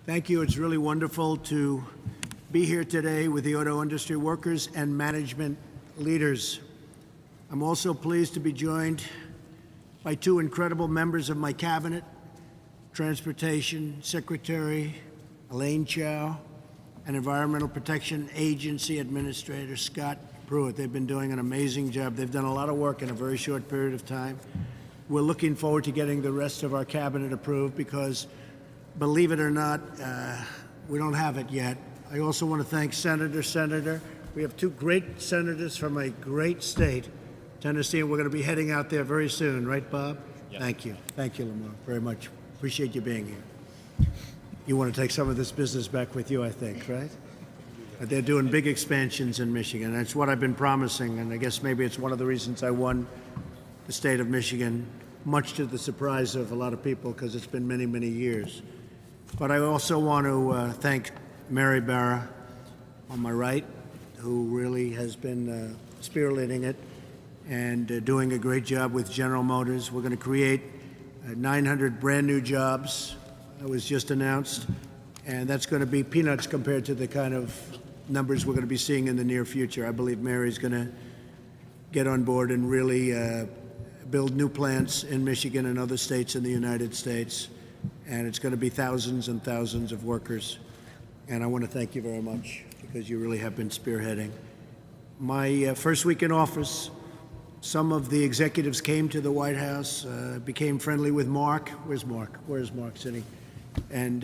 Thank you. It's really wonderful to be here today with the auto industry workers and management leaders. I'm also pleased to be joined by two incredible members of my cabinet, Transportation Secretary Elaine Chao and Environmental Protection Agency Administrator Scott Pruitt. They've been doing an amazing job. They've done a lot of work in a very short period of time. We're looking forward to getting the rest of our cabinet approved because, believe it or not, we don't have it yet. I also want to thank Senator. We have two great senators from a great state, Tennessee, and we're going to be heading out there very soon, right, Bob? Yes. Thank you. Thank you, Lamar, very much. Appreciate you being here. You want to take some of this business back with you, I think, right? But they're doing big expansions in Michigan. That's what I've been promising, and I guess maybe it's one of the reasons I won the state of Michigan, much to the surprise of a lot of people, because it's been many, many years. But I also want to thank Mary Barra on my right, who really has been spearheading it and doing a great job with General Motors. We're going to create 900 brand new jobs. That was just announced, and that's going to be peanuts compared to the kind of numbers we're going to be seeing in the near future. I believe Mary's going to get on board and really build new plants in Michigan and other states in the United States, and it's going to be thousands and thousands of workers. And I want to thank you very much because you really have been spearheading. My first week in office, some of the executives came to the White House, became friendly with Mark. Where's Mark? Where's Mark sitting? And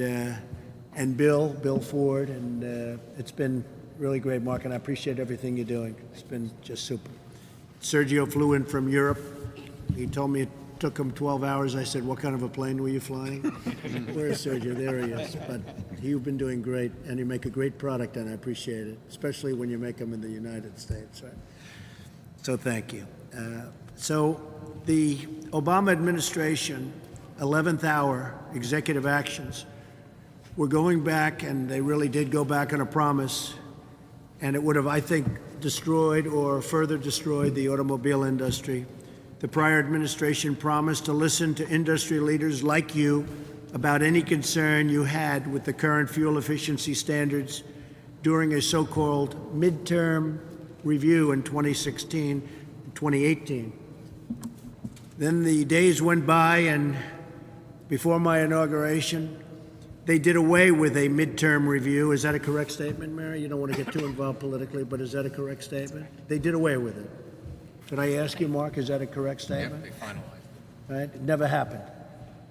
Bill Ford, and it's been really great, Mark, and I appreciate everything you're doing. It's been just super. Sergio flew in from Europe. He told me it took him 12 hours. I said, what kind of a plane were you flying? Where's Sergio? There he is. But you've been doing great, and you make a great product, and I appreciate it, especially when you make them in the United States. Right? So thank you. So the Obama administration, 11th hour executive actions, we're going back, and they really did go back on a promise, and it would have, I think, destroyed or further destroyed the automobile industry. The prior administration promised to listen to industry leaders like you about any concern you had with the current fuel efficiency standards during a so-called midterm review in 2016 and 2018. Then the days went by, and before my inauguration, they did away with a midterm review. Is that a correct statement, Mary? You don't want to get too involved politically, but is that a correct statement? They did away with it. Could I ask you, Mark, is that a correct statement? Yeah, they finalized it. Right? It never happened.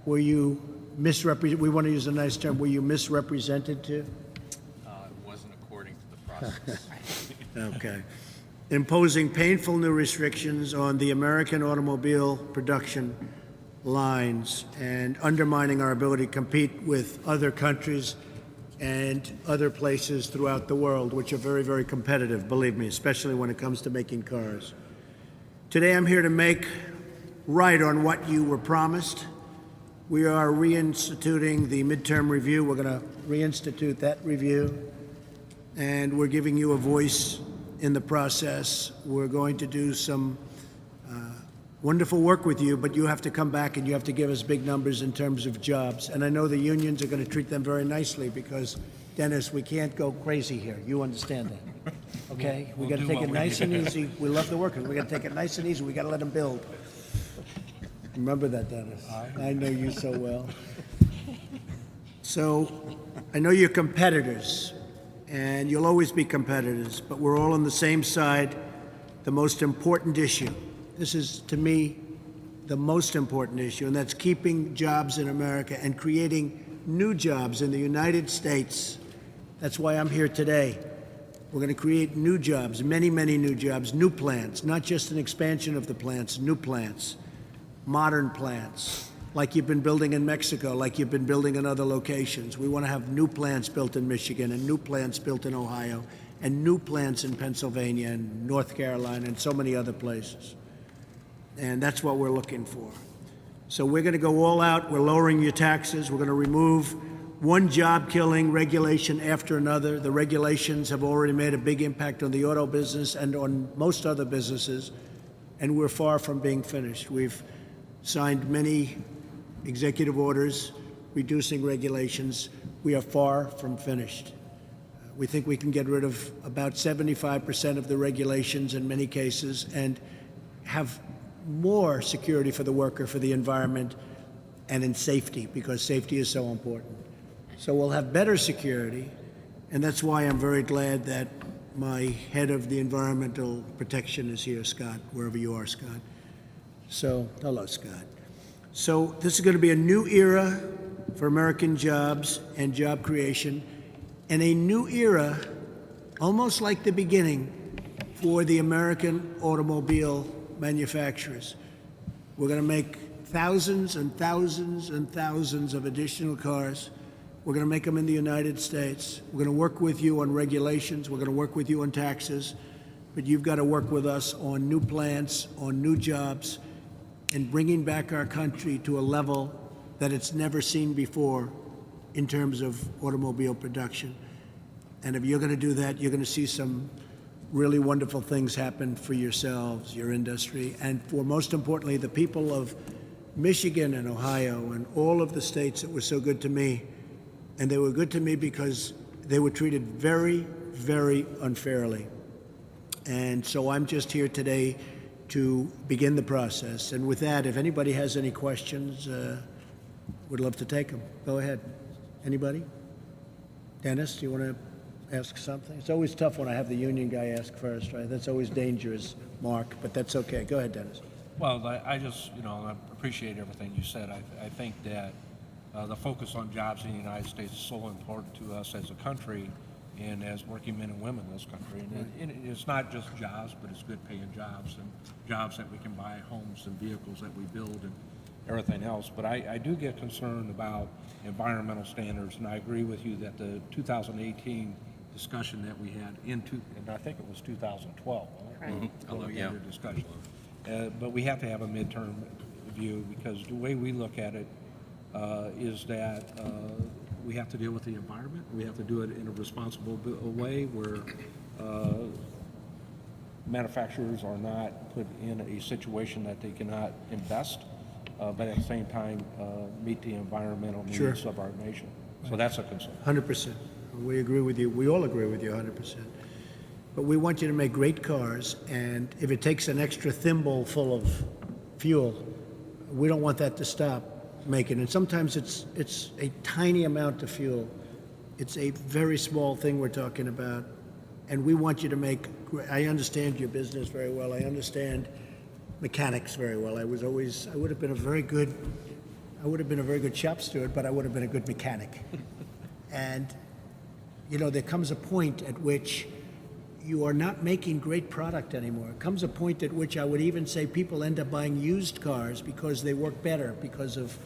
Were you misrepresented? We want to use a nice term. Were you misrepresented too? It wasn't according to the process. Okay. Imposing painful new restrictions on the American automobile production lines and undermining our ability to compete with other countries and other places throughout the world, which are very, very competitive, believe me, especially when it comes to making cars. Today, I'm here to make right on what you were promised. We are reinstituting the midterm review. We're going to reinstitute that review, and we're giving you a voice in the process. We're going to do some wonderful work with you, but you have to come back and you have to give us big numbers in terms of jobs. And I know the unions are going to treat them very nicely because, Dennis, we can't go crazy here. You understand that, okay? We got to take it nice and easy. We love the workers. We got to take it nice and easy. We got to let them build. Remember that, Dennis. I know you so well. So I know you're competitors, and you'll always be competitors, but we're all on the same side. The most important issue. This is, to me, the most important issue, and that's keeping jobs in America and creating new jobs in the United States. That's why I'm here today. We're going to create new jobs, many, many new jobs, new plants, not just an expansion of the plants, new plants, modern plants, like you've been building in Mexico, like you've been building in other locations. We want to have new plants built in Michigan and new plants built in Ohio and new plants in Pennsylvania and North Carolina and so many other places. And that's what we're looking for. So we're going to go all out. We're lowering your taxes. We're going to remove one job-killing regulation after another. The regulations have already made a big impact on the auto business and on most other businesses, and we're far from being finished. We've signed many executive orders reducing regulations. we are far from finished. We think we can get rid of about 75% of the regulations in many cases and have more security for the worker, for the environment, and in safety, because safety is so important. So we'll have better security, and that's why I'm very glad that my head of the environmental protection is here, Scott, wherever you are, Scott. So, hello, Scott. So this is going to be a new era for American jobs and job creation, and a new era, almost like the beginning, for the American automobile manufacturers. We're going to make thousands and thousands and thousands of additional cars. We're going to make them in the United States. We're going to work with you on regulations. We're going to work with you on taxes. But you've got to work with us on new plants, on new jobs, and bringing back our country to a level that it's never seen before in terms of automobile production. And if you're going to do that, you're going to see some really wonderful things happen for yourselves, your industry, and for, most importantly, the people of Michigan and Ohio and all of the states that were so good to me. And they were good to me because they were treated very, very unfairly. And so I'm just here today to begin the process. And with that, if anybody has any questions, would love to take them. Go ahead. Anybody? Dennis, do you want to ask something? It's always tough when I have the union guy ask first, right? That's always dangerous, Mark, but that's okay. Go ahead, Dennis. Well, I just, I appreciate everything you said. I think that the focus on jobs in the United States is so important to us as a country and as working men and women in this country. And it's not just jobs, but it's good paying jobs and jobs that we can buy homes and vehicles that we build and everything else. But I do get concerned about environmental standards, and I agree with you that the 2018 discussion that we had and I think it was 2012. Right. Yeah. Discussion. But we have to have a midterm view because the way we look at it is that we have to deal with the environment. We have to do it in a responsible way where manufacturers are not put in a situation that they cannot invest, but at the same time meet the environmental needs of our nation. So that's a concern. 100%. We agree with you. We all agree with you 100%. But we want you to make great cars, and if it takes an extra thimble full of fuel, we don't want that to stop making. And sometimes it's a tiny amount of fuel. It's a very small thing we're talking about, and we want you to make. I understand your business very well. I understand mechanics very well. I would have been a very good shop steward, but I would have been a good mechanic. And there comes a point at which you are not making great product anymore. It comes a point at which I would even say people end up buying used cars because they work better because of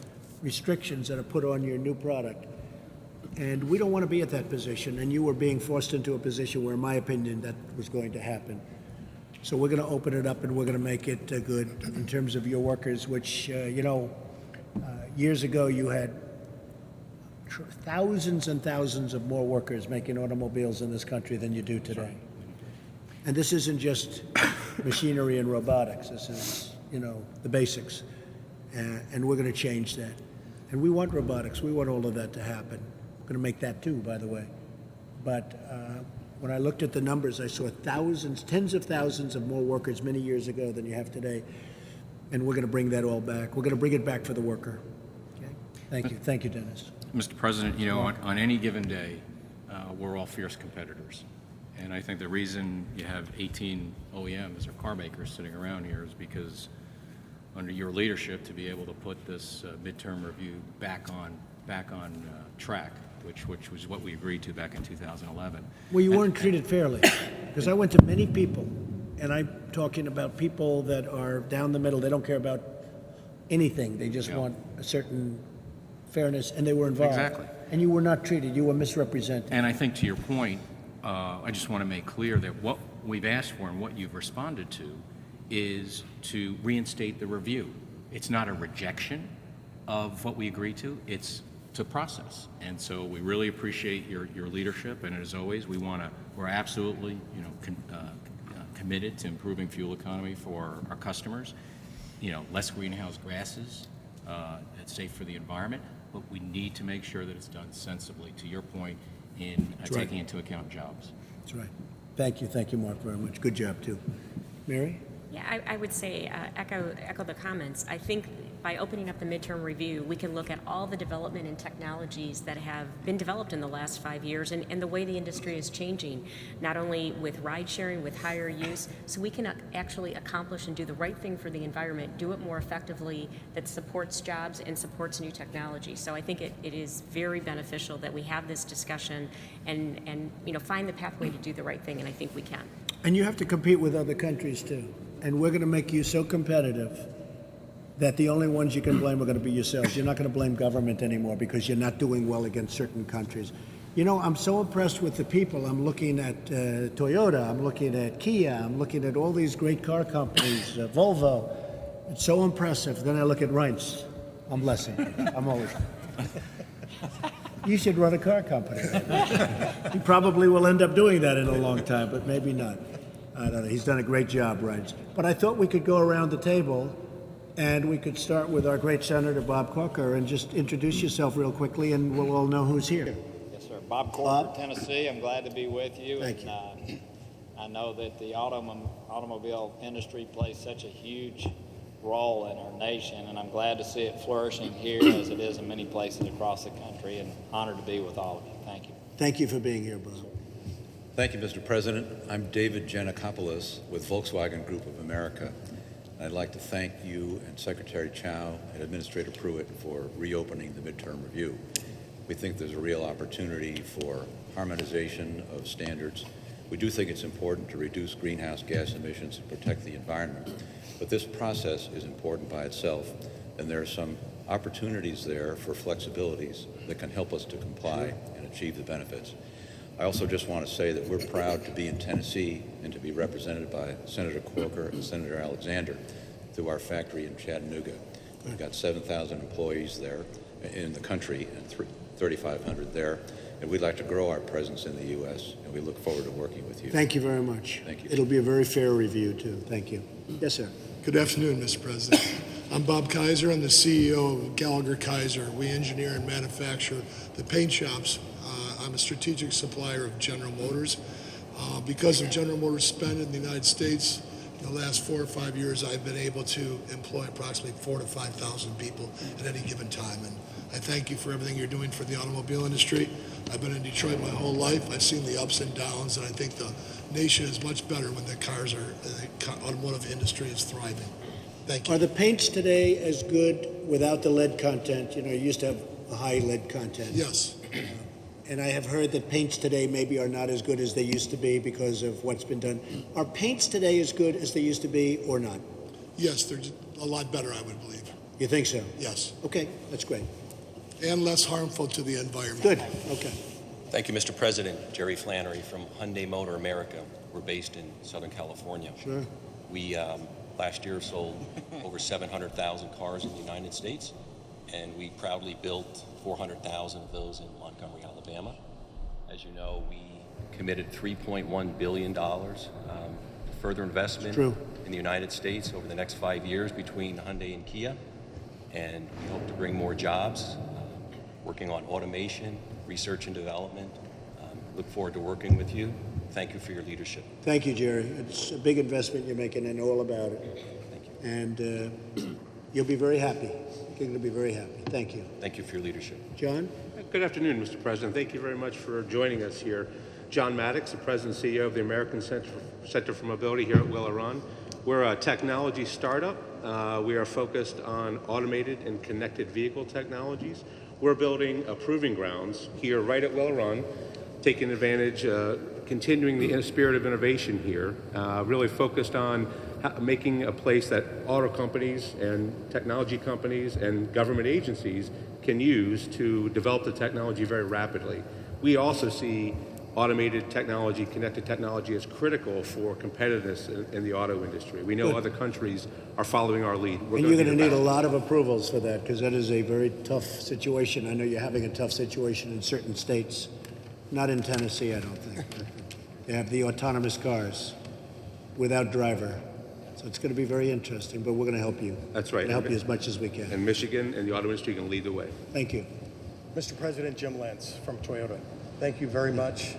restrictions that are put on your new product. And we don't want to be at that position, and you were being forced into a position where, in my opinion, that was going to happen. So we're going to open it up and we're going to make it good in terms of your workers, which, years ago you had thousands and thousands of more workers making automobiles in this country than you do today. And this isn't just machinery and robotics. This is, the basics. And we're going to change that. And we want robotics. We want all of that to happen. We're going to make that too, by the way. But when I looked at the numbers, I saw tens of thousands of more workers many years ago than you have today. And we're going to bring that all back. We're going to bring it back for the worker. Okay? Thank you. Thank you, Dennis. Mr. President, on any given day, we're all fierce competitors. And I think the reason you have 18 OEMs or car makers sitting around here is because under your leadership to be able to put this midterm review back on track, which was what we agreed to back in 2011. Well, you weren't treated fairly, because I went to many people, and I'm talking about people that are down the middle. They don't care about anything. They just want a certain fairness, and they were involved. Exactly. And you were not treated. You were misrepresented. And I think to your point, I just want to make clear that what we've asked for and what you've responded to is to reinstate the review. It's not a rejection of what we agreed to. It's to process. And so we really appreciate your leadership. And as always, we're absolutely committed to improving fuel economy for our customers. Less greenhouse gases. It's safe for the environment. but we need to make sure that it's done sensibly, to your point, in right. taking into account jobs. That's right. Thank you, Mark, very much. Good job, too. Mary? Yeah, I would say echo the comments. I think by opening up the midterm review, we can look at all the development and technologies that have been developed in the last 5 years and the way the industry is changing, not only with ride sharing, with higher use, so we can actually accomplish and do the right thing for the environment, do it more effectively, that supports jobs and supports new technology. So I think it is very beneficial that we have this discussion and find the pathway to do the right thing, and I think we can. And you have to compete with other countries, too. And we're going to make you so competitive that the only ones you can blame are going to be yourselves. You're not going to blame government anymore because you're not doing well against certain countries. You know, I'm so impressed with the people. I'm looking at Toyota, I'm looking at Kia, I'm looking at all these great car companies, Volvo. It's so impressive. Then I look at Reince. I'm blessing. I'm always. You should run a car company. He probably will end up doing that in a long time, but maybe not. I don't know. He's done a great job, Reince. But I thought we could go around the table and we could start with our great Senator Bob Corker and just introduce yourself real quickly and we'll all know who's here. Yes, sir. Bob Corker, Tennessee. I'm glad to be with you. Thank you. I know that the automobile industry plays such a huge role in our nation, and I'm glad to see it flourishing here as it is in many places across the country, and honored to be with all of you. Thank you. Thank you for being here, Bob. Thank you, Mr. President. I'm David Giannakopoulos with Volkswagen Group of America. I'd like to thank you and Secretary Chow and Administrator Pruitt for reopening the midterm review. We think there's a real opportunity for harmonization of standards. We do think it's important to reduce greenhouse gas emissions and protect the environment, but this process is important by itself, and there are some opportunities there for flexibilities that can help us to comply and achieve the benefits. I also just want to say that we're proud to be in Tennessee and to be represented by Senator Corker and Senator Alexander through our factory in Chattanooga. We've got 7,000 employees there in the country and 3,500 there, and we'd like to grow our presence in the U.S., and we look forward to working with you. Thank you very much. Thank you. It'll be a very fair review, too. Thank you. Yes, sir. Good afternoon, Mr. President. I'm Bob Kaiser. I'm the CEO of Gallagher Kaiser. We engineer and manufacture the paint shops. I'm a strategic supplier of General Motors. Because of General Motors' spend in the United States, in the last 4 or 5 years, I've been able to employ approximately 4,000 to 5,000 people at any given time. And I thank you for everything you're doing for the automobile industry. I've been in Detroit my whole life. I've seen the ups and downs, and I think the nation is much better when the automotive industry is thriving. Thank you. Are the paints today as good without the lead content? You know, you used to have a high lead content. Yes. And I have heard that paints today maybe are not as good as they used to be because of what's been done. Are paints today as good as they used to be or not? Yes, they're a lot better, I would believe. You think so? Yes. Okay, that's great. And less harmful to the environment. Good, okay. Thank you, Mr. President. Jerry Flannery from Hyundai Motor America. We're based in Southern California. Sure. We last year sold over 700,000 cars in the United States, and we proudly built 400,000 of those in Montgomery, Alabama. As you know, we committed $3.1 billion further investment in the United States over the next 5 years between Hyundai and Kia, and we hope to bring more jobs, working on automation, research and development. Look forward to working with you. Thank you for your leadership. Thank you, Jerry. It's a big investment you're making. I know all about it. Thank you. And you'll be very happy. You're going to be very happy. Thank you. Thank you for your leadership. John? Good afternoon, Mr. President. Thank you very much for joining us here. John Maddox, the President and CEO of the American Center for Mobility here at Will-Run. We're a technology startup. We are focused on automated and connected vehicle technologies. We're building a proving grounds here right at Will-Run, taking advantage, continuing the spirit of innovation here, really focused on making a place that auto companies and technology companies and government agencies can use to develop the technology very rapidly. We also see automated technology, connected technology as critical for competitiveness in the auto industry. We know other countries are following our lead. And you're going to need a lot of approvals for that because that is a very tough situation. I know you're having a tough situation in certain states. Not in Tennessee, I don't think. They have the autonomous cars without driver. So it's going to be very interesting, but we're going to help you. That's right. We're going to help you as much as we can. And Michigan and the auto industry can lead the way. Thank you. Mr. President, Jim Lentz from Toyota. Thank you very much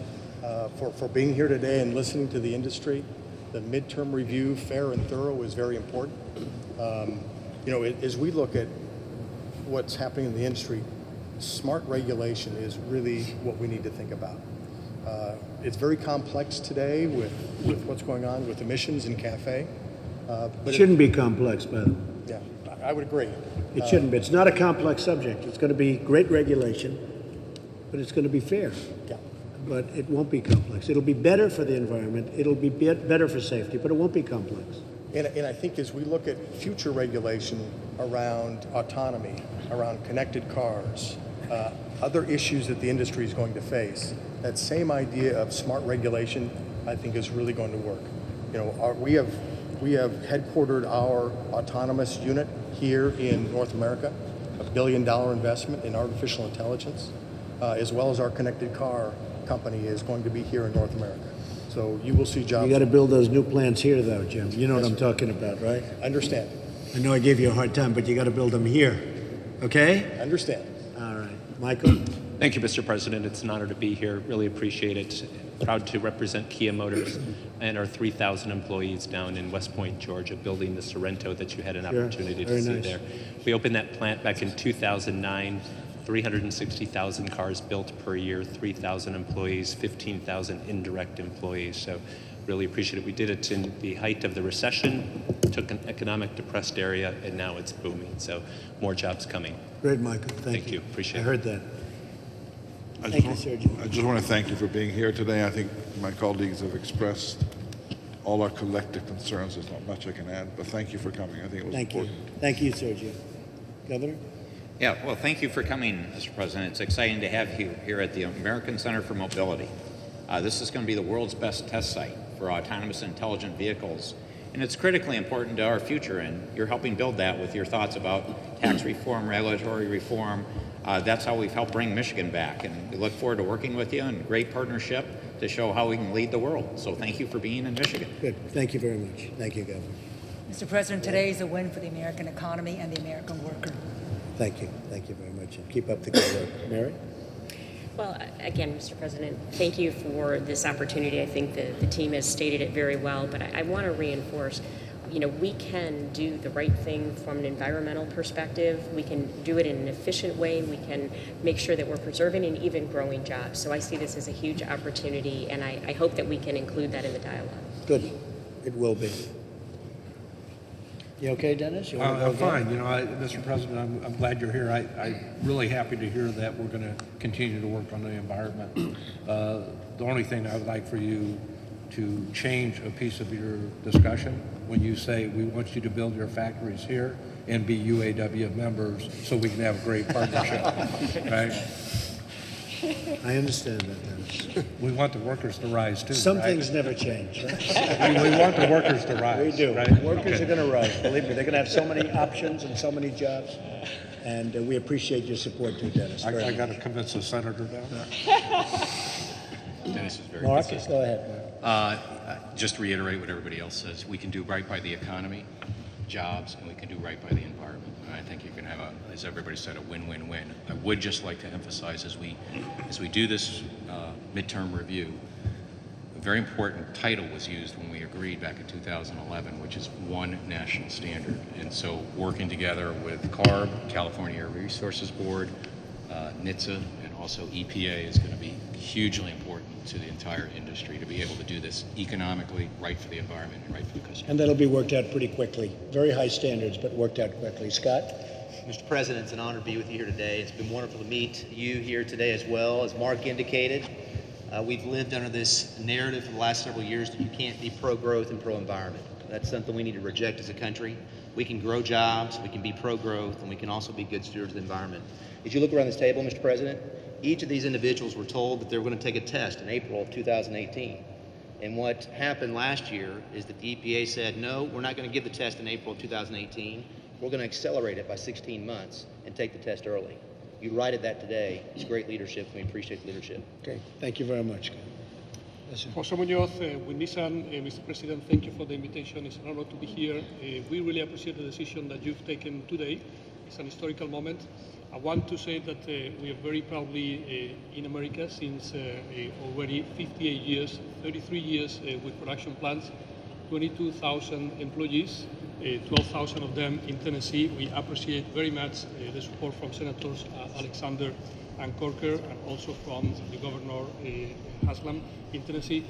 for being here today and listening to the industry. The midterm review, fair and thorough, is very important. As we look at what's happening in the industry, smart regulation is really what we need to think about. It's very complex today with what's going on with emissions in CAFE. It shouldn't be complex, by the way. Yeah, I would agree. It shouldn't be. It's not a complex subject. It's going to be great regulation, but it's going to be fair. Yeah. But it won't be complex. It'll be better for the environment. It'll be better for safety, but it won't be complex. And I think as we look at future regulation around autonomy, around connected cars, other issues that the industry is going to face, that same idea of smart regulation, I think, is really going to work. We have headquartered our autonomous unit here in North America, $1 billion investment in artificial intelligence, as well as our connected car company is going to be here in North America. So you will see jobs. You got to build those new plants here, though, Jim. You know what I'm talking about, right? Understand. I know I gave you a hard time, but you got to build them here. Okay? Understand. All right. Michael? Thank you, Mr. President. It's an honor to be here. Really appreciate it. Proud to represent Kia Motors and our 3,000 employees down in West Point, Georgia, building the Sorrento that you had an opportunity to see there. We opened that plant back in 2009. 360,000 cars built per year, 3,000 employees, 15,000 indirect employees. So really appreciate it. We did it in the height of the recession, took an economic depressed area, and now it's booming. So more jobs coming. Great, Michael. Thank you. Appreciate it. I heard that. I Thank you, Sergio. I just want to thank you for being here today. I think my colleagues have expressed all our collective concerns. There's not much I can add, but thank you for coming. I think it was important. Thank you, Sergio. Governor? Yeah, well, thank you for coming, Mr. President. It's exciting to have you here at the American Center for Mobility. This is going to be the world's best test site for autonomous intelligent vehicles, and it's critically important to our future, and you're helping build that with your thoughts about tax reform, regulatory reform. That's how we've helped bring Michigan back, and we look forward to working with you in a great partnership to show how we can lead the world. So thank you for being in Michigan. Good. Thank you very much. Thank you, Governor. Mr. President, today is a win for the American economy and the American worker. Thank you. Thank you very much. And keep up the good work. Mary? Well, again, Mr. President, thank you for this opportunity. I think the team has stated it very well, but I want to reinforce, we can do the right thing from an environmental perspective. We can do it in an efficient way. We can make sure that we're preserving and even growing jobs. So I see this as a huge opportunity, and I hope that we can include that in the dialogue. Good. It will be. You okay, Dennis? You want to go I'm again? fine. Mr. President, I'm glad you're here. I'm really happy to hear that we're going to continue to work on the environment. The only thing I would like for you to change a piece of your discussion when you say we want you to build your factories here and be UAW members so we can have a great partnership, right? I understand that, Dennis. We want the workers to rise too. Some right? things never change. Right? we want the workers to rise. We do. Right? Workers are going to rise. Believe me, they're going to have so many options and so many jobs. And we appreciate your support too, Dennis. I got to convince the senator down there. Dennis is very Marcus, consistent. go ahead. Just to reiterate what everybody else says, we can do right by the economy, jobs, and we can do right by the environment. And I think you can have, as everybody said, a win-win-win. I would just like to emphasize as we do this midterm review, a very important title was used when we agreed back in 2011, which is one national standard. And so working together with CARB, California Air Resources Board, NHTSA, and also EPA is going to be hugely important to the entire industry to be able to do this economically, right for the environment and right for the customer. And that'll be worked out pretty quickly. Very high standards, but worked out quickly. Scott? Mr. President, it's an honor to be with you here today. It's been wonderful to meet you here today as well. As Mark indicated, we've lived under this narrative for the last several years that you can't be pro-growth and pro-environment. That's something we need to reject as a country. We can grow jobs, we can be pro-growth, and we can also be good stewards of the environment. As you look around this table, Mr. President, each of these individuals were told that they were going to take a test in April of 2018. And what happened last year is that the EPA said, no, we're not going to give the test in April of 2018. We're going to accelerate it by 16 months and take the test early. You righted that today. It's great leadership, and we appreciate the leadership. Okay, thank you very much. José Muñoz, with Nissan, Mr. President, thank you for the invitation. It's an honor to be here. We really appreciate the decision that you've taken today. It's an historical moment. I want to say that we are very proudly in America since already 58 years, 33 years with production plants, 22,000 employees, 12,000 of them in Tennessee. We appreciate very much the support from Senators Alexander and Corker, and also from the Governor Haslam in Tennessee.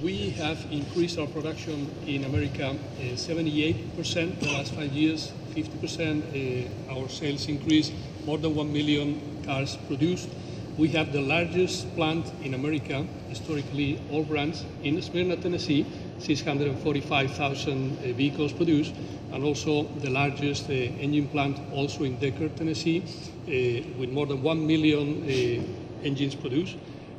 We have increased our production in America 78% the last 5 years, 50% our sales increase, more than 1 million cars produced. We have the largest plant in America, historically all brands, in Smyrna, Tennessee, 645,000 vehicles produced, and also the largest engine plant also in Decker, Tennessee, with more than 1 million engines produced.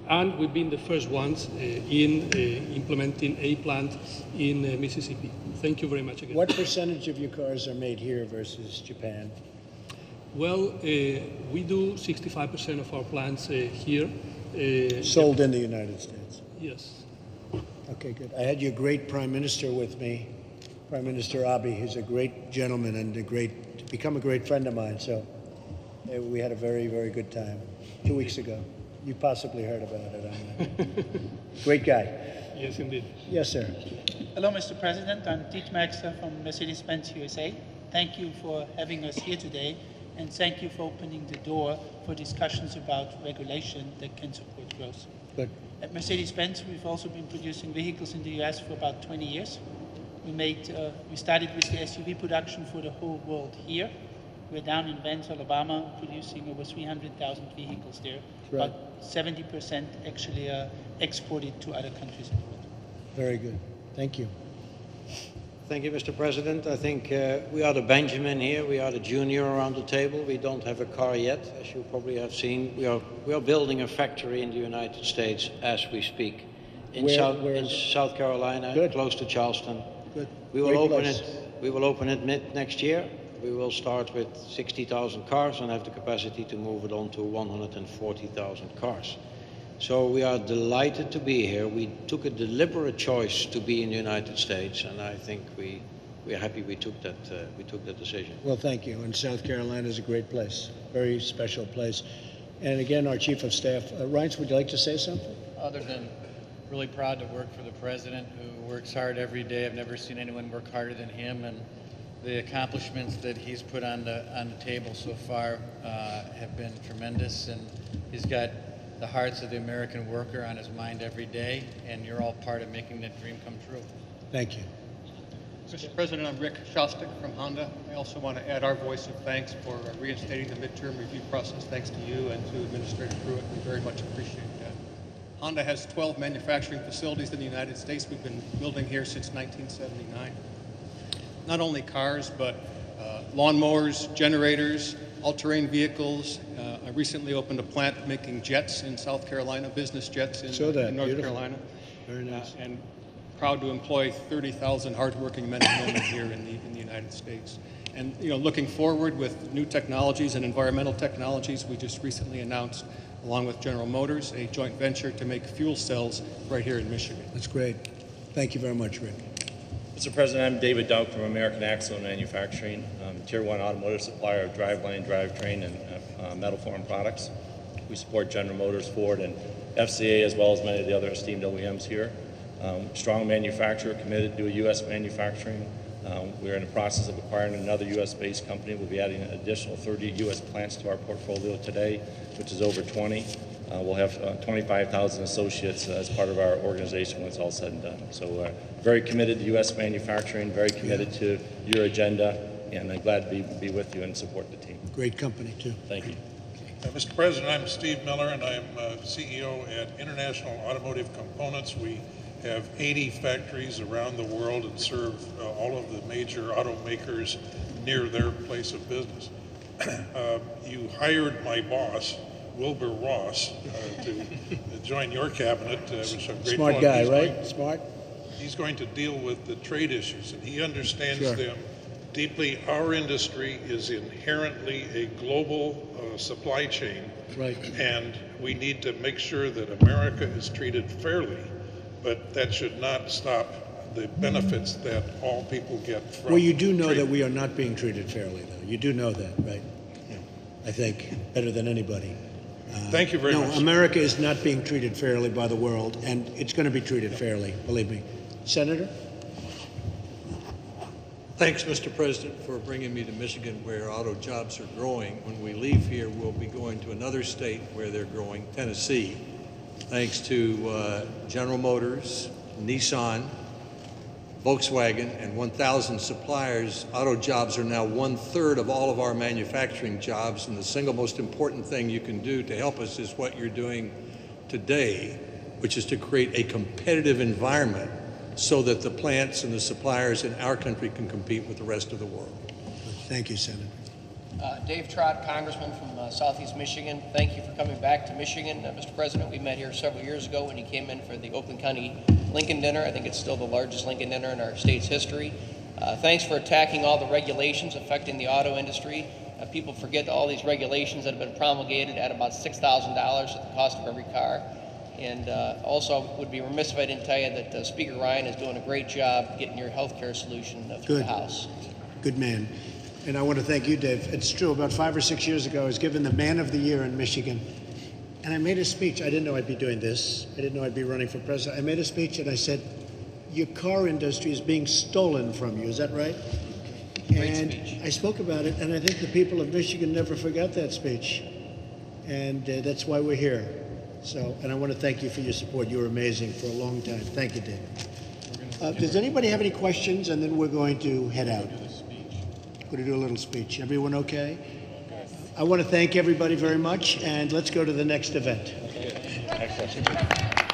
And we've been the first ones in implementing a plant in Mississippi. Thank you very much again. What percentage of your cars are made here versus Japan? Well, we do 65% of our plants here. Sold in the United States? Yes. Okay, good. I had your great Prime Minister with me, Prime Minister Abe. He's a great gentleman and become a great friend of mine. So we had a very, very good time 2 weeks ago. You possibly heard about it. Great guy. Yes, indeed. Yes, sir. Hello, Mr. President. I'm Dietmar Maxter from Mercedes-Benz USA. Thank you for having us here today, and thank you for opening the door for discussions about regulation that can support growth. Good. At Mercedes-Benz, we've also been producing vehicles in the US for about 20 years. We started with the SUV production for the whole world here. We're down in Vance, Alabama, producing over 300,000 vehicles there. Right. About 70% actually are exported to other countries in the world. Very good. Thank you. Thank you, Mr. President. I think we are the Benjamin here. We are the junior around the table. We don't have a car yet, as you probably have seen. We are building a factory in the United States as we speak, in South Carolina, Good. close to Charleston. Good. We will Great open place. it. We will open it mid next year. We will start with 60,000 cars and have the capacity to move it on to 140,000 cars. So we are delighted to be here. We took a deliberate choice to be in the United States, and I think we are happy we took that decision. Well, thank you. And South Carolina is a great place, very special place. And again, our Chief of Staff, Reince, would you like to say something? Other than really proud to work for the President, who works hard every day. I've never seen anyone work harder than him, and the accomplishments that he's put on the table so far have been tremendous, and he's got the hearts of the American worker on his mind every day, and you're all part of making that dream come true. Thank you. Mr. President, I'm Rick Shostak from Honda. I also want to add our voice of thanks for reinstating the midterm review process. Thanks to you and to Administrator Pruitt. We very much appreciate that. Honda has 12 manufacturing facilities in the United States. We've been building here since 1979. Not only cars, but lawnmowers, generators, all-terrain vehicles. I recently opened a plant making jets in South Carolina, business jets in North Beautiful. Carolina. Very nice. And proud to employ 30,000 hardworking men and women here in the United States. And looking forward with new technologies and environmental technologies, we just recently announced, along with General Motors, a joint venture to make fuel cells right here in Michigan. That's great. Thank you very much, Rick. Mr. President, I'm David Dowd from American Axle Manufacturing, Tier 1 automotive supplier of driveline, drivetrain, and metal form products. We support General Motors, Ford, and FCA, as well as many of the other esteemed OEMs here. Strong manufacturer, committed to U.S. manufacturing. We're in the process of acquiring another U.S.-based company. We'll be adding an additional 30 U.S. plants to our portfolio today, which is over 20. We'll have 25,000 associates as part of our organization when it's all said and done. So we're very committed to U.S. manufacturing, very committed to your agenda, and I'm glad to be with you and support the team. Great company, too. Thank you. Mr. President, I'm Steve Miller, and I'm CEO at International Automotive Components. We have 80 factories around the world and serve all of the major automakers near their place of business. You hired my boss, Wilbur Ross, to join your cabinet, which I'm grateful. Smart guy, right? Smart. He's going to deal with the trade issues, and he understands Sure. them deeply. Our industry is inherently a global supply chain, Right. and we need to make sure that America is treated fairly, but that should not stop the benefits that all people get from Well, you do know trade. that we are not being treated fairly, though. You do know that, right? Yeah. I think, better than anybody. Thank you very much. America is not being treated fairly by the world, and it's going to be treated fairly, believe me. Senator? Thanks, Mr. President, for bringing me to Michigan, where auto jobs are growing. When we leave here, we'll be going to another state where they're growing, Tennessee. Thanks to General Motors, Nissan, Volkswagen, and 1,000 suppliers, auto jobs are now 1/3 of all of our manufacturing jobs, and the single most important thing you can do to help us is what you're doing today, which is to create a competitive environment so that the plants and the suppliers in our country can compete with the rest of the world. Thank you, Senator. Dave Trott, Congressman from Southeast Michigan. Thank you for coming back to Michigan. Mr. President, we met here several years ago when you came in for the Oakland County Lincoln Dinner. I think it's still the largest Lincoln Dinner in our state's history. Thanks for attacking all the regulations affecting the auto industry. People forget all these regulations that have been promulgated at about $6,000 at the cost of every car. And also, would be remiss if I didn't tell you that Speaker Ryan is doing a great job getting your health care solution through the House. Good man. And I want to thank you, Dave. It's true, about 5 or 6 years ago, I was given the Man of the Year in Michigan. And I made a speech. I didn't know I'd be doing this. I didn't know I'd be running for president. I made a speech and I said, your car industry is being stolen from you. Is that right? Great and speech. I spoke about it, and I think the people of Michigan never forgot that speech. And that's why we're here. So, and I want to thank you for your support. You were amazing for a long time. Thank you, Dave. Does anybody have any questions? And then we're going to head out. We're going to do a little speech. Everyone okay? I want to thank everybody very much, and let's go to the next event. Excellent.